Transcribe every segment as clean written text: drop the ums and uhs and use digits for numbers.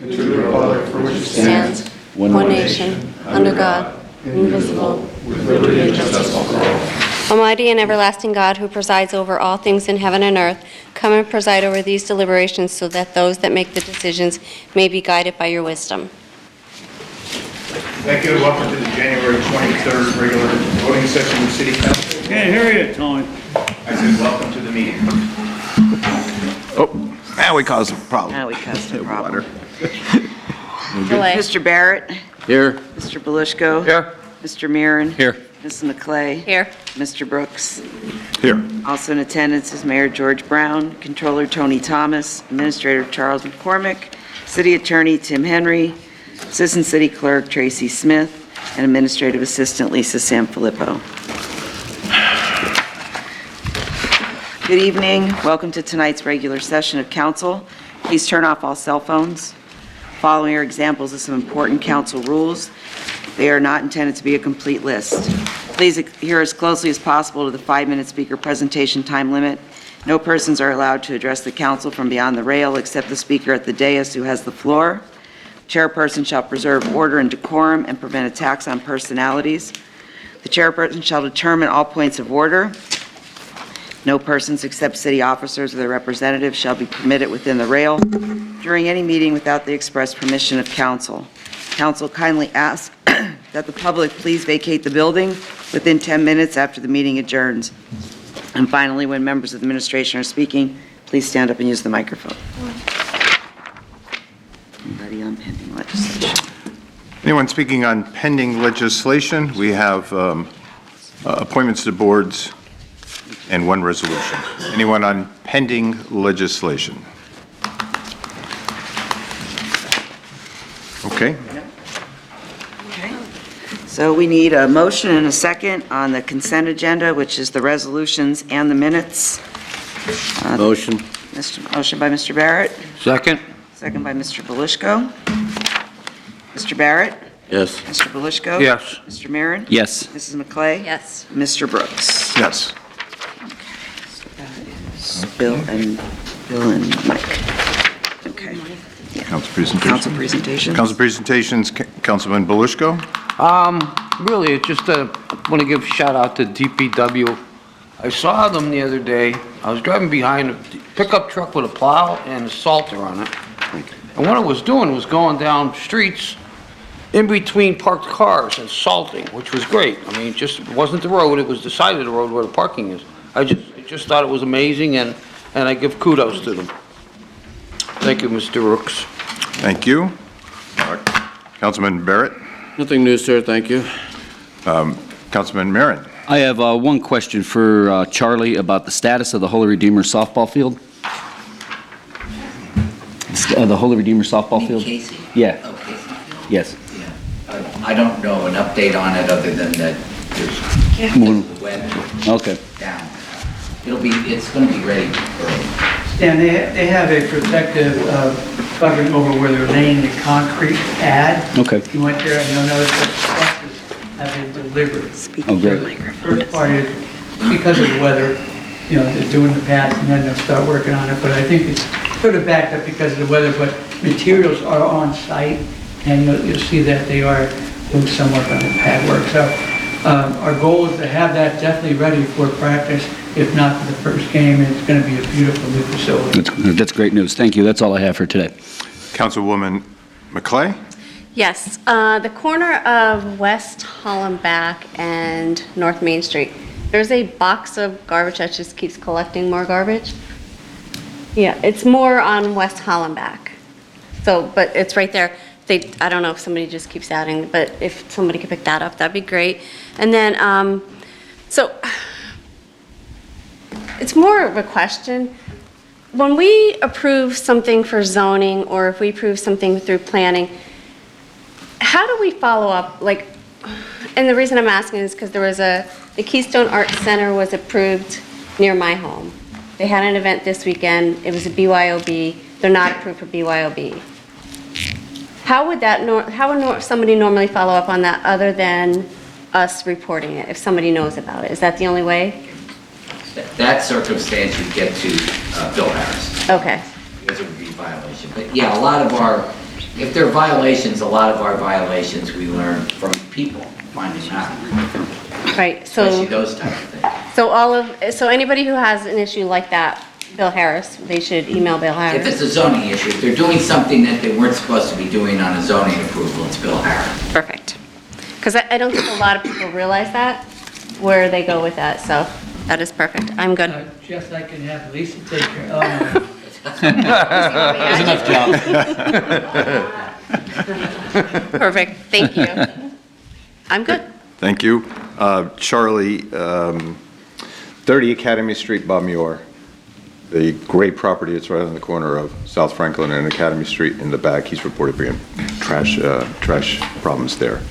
and to the republic for which it stands, one nation, under God, indivisible, with liberty and justice for all. Almighty and everlasting God, who presides over all things in heaven and earth, come and preside over these deliberations so that those that make the decisions may be guided by your wisdom. Thank you, and welcome to the January 23rd regular voting session of City Council. Can't hear you, Tony. I said welcome to the meeting. Oh, now we caused a problem. Now we caused a problem. Delay. Mr. Barrett? Here. Mr. Belushko? Here. Mr. Mirren? Here. Mrs. McClay? Here. Mr. Brooks? Here. Also in attendance is Mayor George Brown, Controller Tony Thomas, Administrator Charles McCormick, City Attorney Tim Henry, Assistant City Clerk Tracy Smith, and Administrative Assistant Lisa Sanfilippo. Good evening. Welcome to tonight's regular session of council. Please turn off all cell phones. Following are examples of some important council rules. They are not intended to be a complete list. Please adhere as closely as possible to the 5-minute speaker presentation time limit. No persons are allowed to address the council from beyond the rail except the speaker at the dais who has the floor. Chairperson shall preserve order and decorum and prevent attacks on personalities. The chairperson shall determine all points of order. No persons except city officers or their representatives shall be permitted within the rail during any meeting without the express permission of council. Council kindly asks that the public please vacate the building within 10 minutes after the meeting adjourns. And finally, when members of the administration are speaking, please stand up and use the microphone. Anybody on pending legislation? Anyone speaking on pending legislation? We have appointments to boards and one resolution. Anyone on pending legislation? Okay. Okay. So we need a motion and a second on the consent agenda, which is the resolutions and the minutes. Motion. Motion by Mr. Barrett, Second. second by Mr. Belushko. Mr. Barrett? Yes. Mr. Belushko? Yes. Mr. Mirren? Yes. Mrs. McClay? Yes. Mr. Brooks? Yes. So that is Bill and Mike. Okay. Yeah. Council presentation. Council presentation. Council presentations, Councilman Belushko. Really, it's just want to give a shout out to DPW. I saw them the other day. I was driving behind a pickup truck with a plow and a salter on it. And what it was doing was going down streets in between parked cars and salting, which was great. I mean, it wasn't the road, it was the side of the road where the parking is. I just thought it was amazing, and I give kudos to them. Thank you, Mr. Rooks. Thank you. Councilman Barrett. Nothing new, sir. Thank you. Councilman Mirren. I have one question for Charlie about the status of the Holy Redeemer softball field. The Holy Redeemer softball field? Casey? Yeah. Oh, Casey. Yes. Yeah. I don't know an update on it other than that there's the weather Okay. down. It's going to be ready early. And they have a protective covering over where they're laying the concrete pad. Okay. You went there and you'll notice that buses have been delivered. Oh, great. The first part is because of the weather, they're doing the pads and then they'll start working on it. But I think it's sort of backed up because of the weather, but materials are on site and you'll see that they are doing some work on the pad work. So our goal is to have that definitely ready for practice, if not for the first game, and it's going to be a beautiful new facility. That's great news. Thank you. That's all I have for today. Councilwoman McClay. Yes. The corner of West Hollenbach and North Main Street, there's a box of garbage that just keeps collecting more garbage. Yeah, it's more on West Hollenbach. So, but it's right there. I don't know if somebody just keeps adding, but if somebody could pick that up, that'd be great. And then, so it's more of a question. When we approve something for zoning, or if we approve something through planning, how do we follow up? Like, and the reason I'm asking is because there was the Keystone Arts Center was approved near my home. They had an event this weekend. It was a BYOB. They're not approved for BYOB. How would somebody normally follow up on that other than us reporting it, if somebody knows about it? Is that the only way? That circumstance would get to Bill Harris. Okay. Because it would be a violation. But yeah, a lot of our If there are violations, a lot of our violations we learn from people finding out, Right, especially so, those type of things. so anybody who has an issue like that, Bill Harris, they should email Bill If Harris. it's a zoning issue, if they're doing something that they weren't supposed to be doing on a zoning approval, it's Bill Harris. Perfect. Because I don't think a lot of people realize that, where they go with that, so that is perfect. I'm good. Just I can have Lisa take care, oh, no. Perfect, thank you. I'm good. Thank you. Charlie, 30 Academy Street, Bob Muir, the gray property that's right on the corner of South Franklin and Academy Street in the back, he's reported being trash problems there,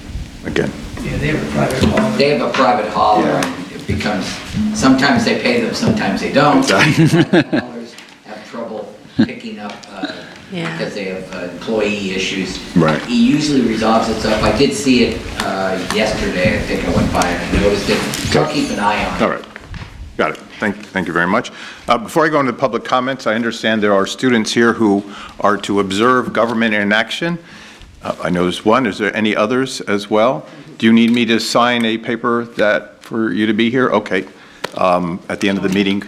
again. Yeah, they have a private hauler. They have a private hauler, Yeah. and it becomes, sometimes they pay them, sometimes they don't. Exactly. Haulers have trouble picking up Yeah. because they have employee issues. Right. He usually resolves itself. I did see it yesterday, I think I went by and I noticed it, so I'll keep an eye on it. All right, got it. Thank you very much. Before I go into public comments, I understand there are students here who are to observe government in action. I know there's one. Is there any others as well? Do you need me to sign a paper that, for you to be here? Okay. At the end of the meeting.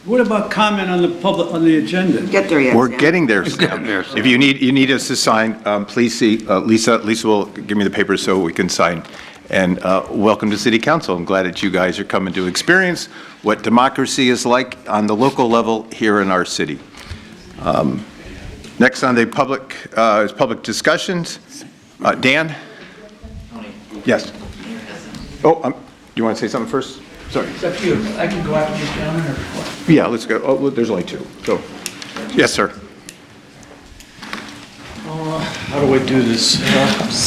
What about comment on the agenda? Get there yet, We're Sam? getting there, Sam. If you need us to sign, please see, Lisa will give me the papers so we can sign. And welcome to City Council. I'm glad that you guys are coming to experience what democracy is like on the local level here in our city. Next on the public is public discussions. Dan? Yes. Oh, do you want to say something first? Sorry. It's up to you. I can go after these gentlemen or what? Yeah, let's go. Oh, well, there's only two. So, yes, sir. How do I do this?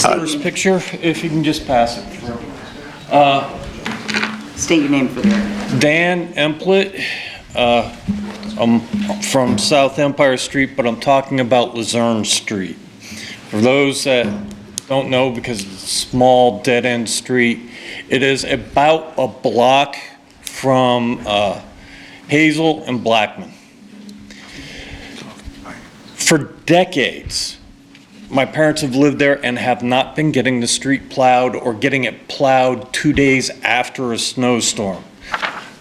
First picture, if you can just pass it through. State your name for the record. Dan Emplet. I'm from South Empire Street, but I'm talking about Luzerne Street. For those that don't know, because it's a small dead-end street, it is about a block from Hazel and Blackman. For decades, my parents have lived there and have not been getting the street plowed or getting it plowed 2 days after a snowstorm.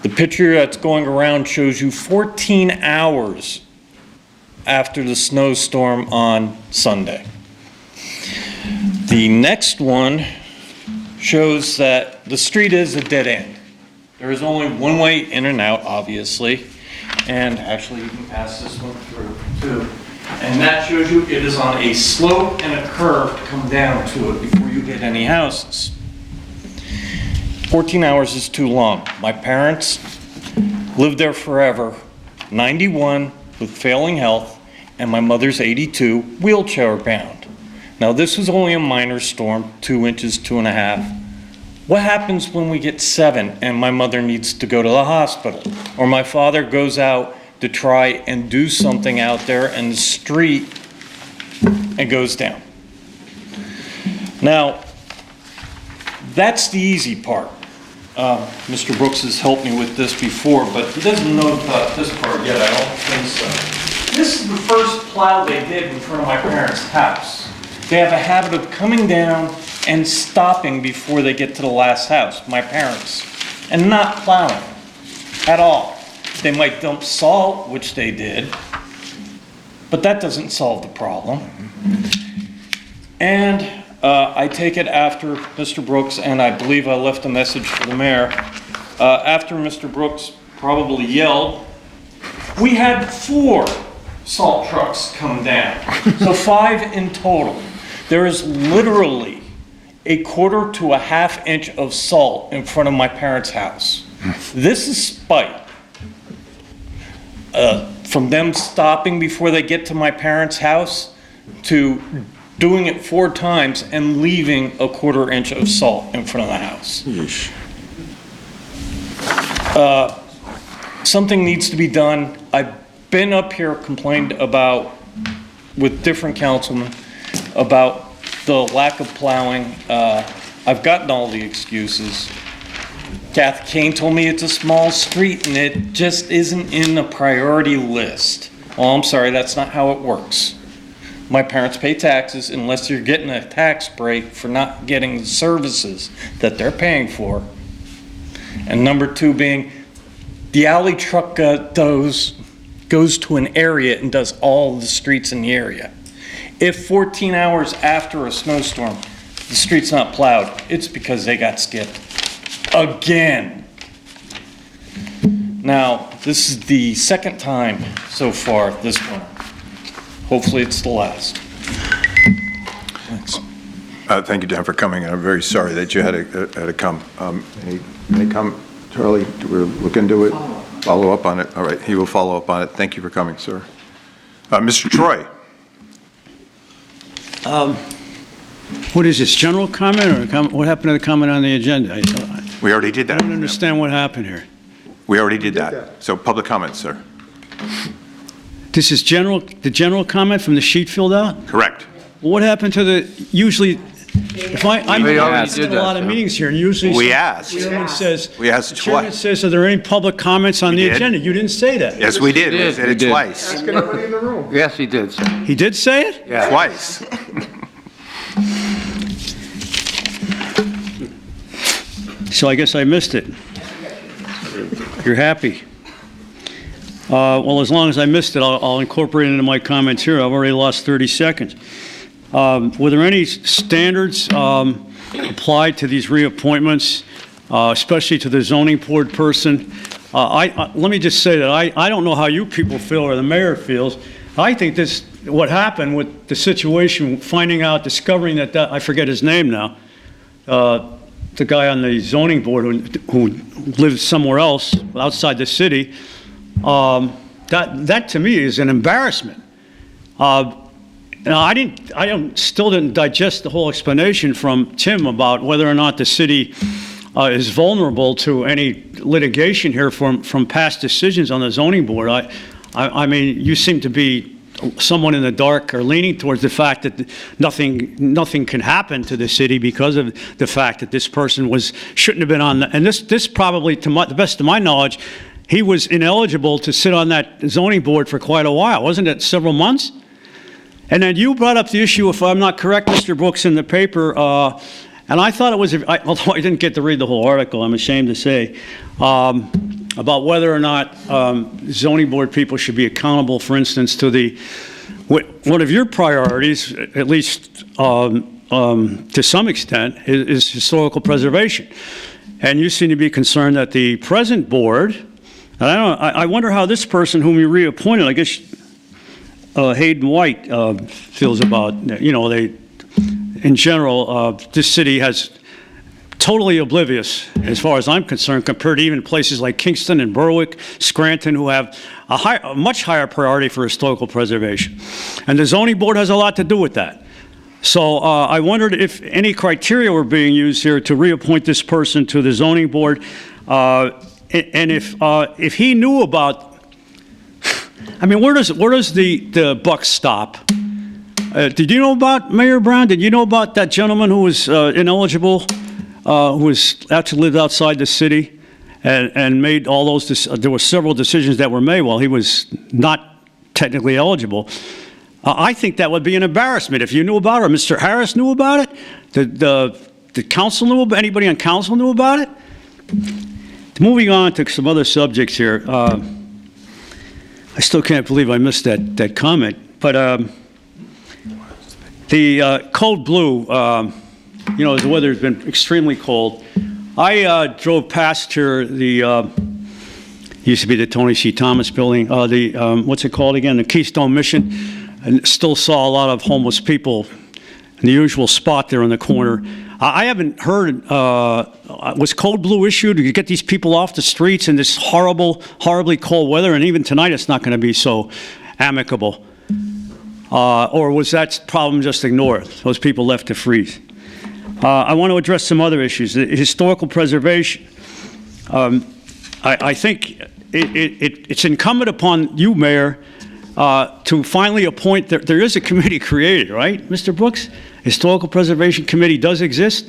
The picture that's going around shows you 14 hours after the snowstorm on Sunday. The next one shows that the street is a dead end. There is only one way in and out, obviously, and actually you can pass this one through too. And that shows you it is on a slope and a curve to come down to it before you hit any houses. 14 hours is too long. My parents lived there forever, 91 with failing health, and my mother's 82, wheelchair bound. Now this was only a minor storm, 2 inches, 2.5. What happens when we get 7 and my mother needs to go to the hospital? Or my father goes out to try and do something out there in the street and goes down. Now, that's the easy part. Mr. Brooks has helped me with this before, but he doesn't know about this part yet, I don't think so. This is the first plow they did in front of my parents' house. They have a habit of coming down and stopping before they get to the last house, my parents, and not plowing at all. They might dump salt, which they did, but that doesn't solve the problem. And I take it after Mr. Brooks, and I believe I left a message for the mayor, after Mr. Brooks probably yelled, we had 4 salt trucks come down, so 5 in total. There is literally a 1/4 to a 1/2 inch of salt in front of my parents' house. This is spite. From them stopping before they get to my parents' house to doing it 4 times and leaving a 1/4 inch of salt in front of the house. Something needs to be done. I've been up here, complained about, with different councilmen, about the lack of plowing. I've gotten all the excuses. Kath Kane told me it's a small street and it just isn't in the priority list. Well, I'm sorry, that's not how it works. my parents pay taxes unless you're getting a tax break for not getting the services that they're paying for. And number two being, the alley truck goes to an area and does all the streets in the area. If 14 hours after a snowstorm, the street's not plowed, it's because they got skipped again. Now, this is the second time so far this winter. Hopefully it's the last. Thanks. Thank you, Dan, for coming. I'm very sorry that you had to come. Any comment, Charlie? We're looking to it. Follow up on it. All right, he will follow up on it. Thank you for coming, sir. Mr. Troy. What is this, general comment, or what happened to the comment on the agenda? We already did I that. don't understand what happened here. We already did that. So public comments, sir. This is the general comment from the sheet filled out? Correct. Well, what happened to We usually, already I've did been a that, lot of sir. meetings here, and usually. We asked. The chairman says. We asked The chairman twice. says, are there any public comments on We the did. agenda? You didn't say that. Yes, we did. We did. said We it did. twice. Yes, he did, sir. He did say it? Yeah. Twice. So I guess I missed it. You're happy. Well, as long as I missed it, I'll incorporate it into my comments here. I've already lost 30 seconds. Were there any standards applied to these reappointments, especially to the zoning board person? Let me just say that I don't know how you people feel or the mayor feels. I think what happened with the situation, discovering that I forget his name now, the guy on the zoning board who lives somewhere else outside the city, that to me is an embarrassment. Now, I still didn't digest the whole explanation from Tim about whether or not the city is vulnerable to any litigation here from past decisions on the zoning board. I mean, you seem to be someone in the dark or leaning towards the fact that nothing can happen to the city because of the fact that this person shouldn't have been on and this probably, to the best of my knowledge, he was ineligible to sit on that zoning board for quite a while. Wasn't it several months? And then you brought up the issue, if I'm not correct, Mr. Brooks, in the paper, and I thought it was, although I didn't get to read the whole article, I'm ashamed to say, about whether or not zoning board people should be accountable, for instance, to one of your priorities, at least to some extent, is historical preservation. And you seem to be concerned that the present board, and I wonder how this person whom you reappointed, I guess Hayden White feels about, in general, this city has totally oblivious, as far as I'm concerned, compared to even places like Kingston and Berwick, Scranton, who have a much higher priority for historical preservation. And the zoning board has a lot to do with that. So I wondered if any criteria were being used here to reappoint this person to the zoning board, and if he knew about, I mean, where does the buck stop? Did you know about Mayor Brown? Did you know about that gentleman who was ineligible, who actually lived outside the city and made all those, there were several decisions that were made while he was not technically eligible. I think that would be an embarrassment if you knew about it, or Mr. Harris knew about it, the council knew about it, anybody on council knew about it. Moving on to some other subjects here, I still can't believe I missed that comment, but the cold blue, the weather has been extremely cold. I drove past here, used to be the Tony C. Thomas building, what's it called again, the Keystone Mission, and still saw a lot of homeless people in the usual spot there in the corner. I haven't heard, was code blue issued? Did you get these people off the streets in this horribly cold weather? And even tonight it's not going to be so amicable. Or was that problem just ignored? Those people left to freeze. I want to address some other issues. The historical preservation. I think it's incumbent upon you, Mayor, to finally appoint, there is a committee created, right, Mr. Brooks? Historical Preservation Committee does exist?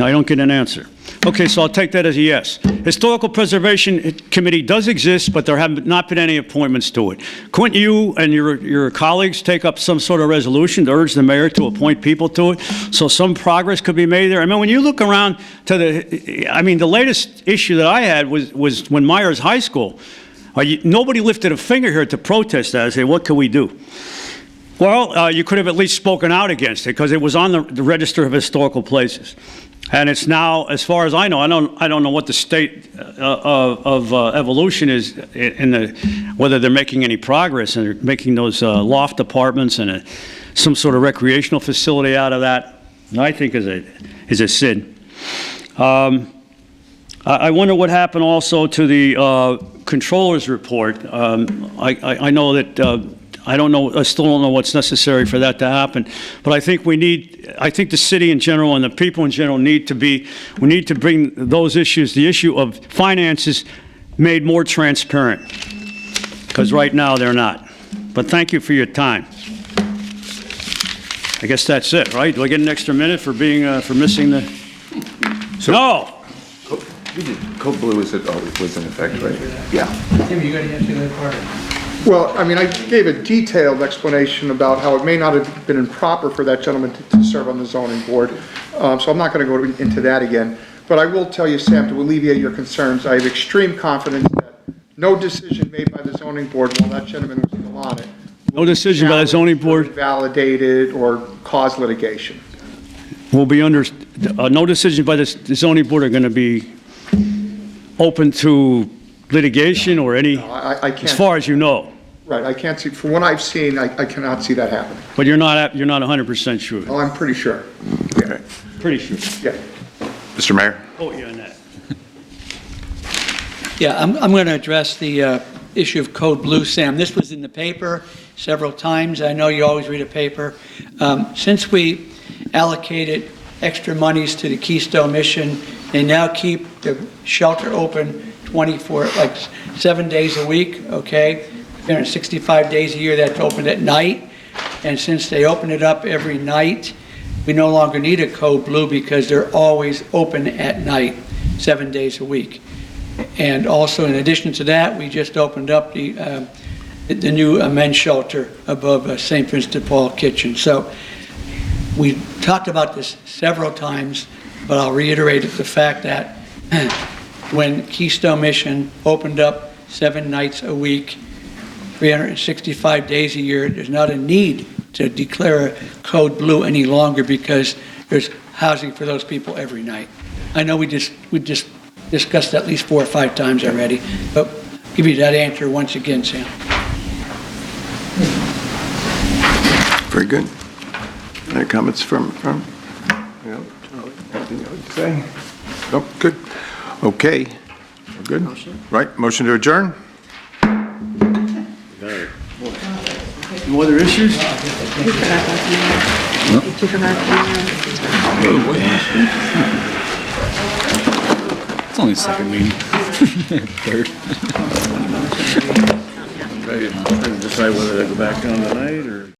I don't get an answer. Okay, so I'll take that as a yes. Historical Preservation Committee does exist, but there have not been any appointments to it. Couldn't you and your colleagues take up some sort of resolution to urge the mayor to appoint people to it so some progress could be made there? I mean, when you look around to the latest issue that I had was when Myers High School, nobody lifted a finger here to protest that and say, what can we do? Well, you could have at least spoken out against it because it was on the Register of Historical Places. And it's now, as far as I know, I don't know what the state of evolution is whether they're making any progress and they're making those loft apartments and some sort of recreational facility out of that. I think is a sin. I wonder what happened also to the controller's report. I know that. I still don't know what's necessary for that to happen, but I think the city in general and the people in general we need to bring those issues, the issue of finances, made more transparent, because right now they're not. But thank you for your time. I guess that's it, right? Do I get an extra minute for missing the? No. Code Blue was in effect, right? Yeah. Tim, you got to answer that part. Well, I mean, I gave a detailed explanation about how it may not have been improper for that gentleman to serve on the zoning board, so I'm not going to go into that again. But I will tell you, Sam, to alleviate your concerns, I have extreme confidence that no decision made by the zoning board while that gentleman was still on it. No decision by the zoning board? Validated or cause litigation. Will be no decision by the zoning board are going to be open to litigation or any, I can't, as far as you know. Right, I can't see, from what I've seen, I cannot see that happening. But you're not 100% sure? Oh, I'm pretty sure. Okay. Pretty sure? Yeah. Mr. Mayor? Oh, yeah, on that. Yeah, I'm going to address the issue of Code Blue, Sam. This was in the paper several times. I know you always read a paper. Since we allocated extra monies to the Keystone Mission, they now keep the shelter open 7 days a week, okay? 365 days a year, that's open at night. And since they open it up every night, we no longer need a Code Blue because they're always open at night, 7 days a week. And also, in addition to that, we just opened up the new men's shelter above St. Vincent de Paul Kitchen. So we talked about this several times, but I'll reiterate the fact that when Keystone Mission opened up 7 nights a week, 365 days a year, there's not a need to declare a Code Blue any longer because there's housing for those people every night. I know we just discussed at least 4 or 5 times already, but I'll give you that answer once again, Sam. Very good. Any comments from yeah, anything I would say? Nope, good. Okay, we're good. Right, motion to adjourn? No other issues? It's only the second meeting. Third. Trying to decide whether to go back down tonight or...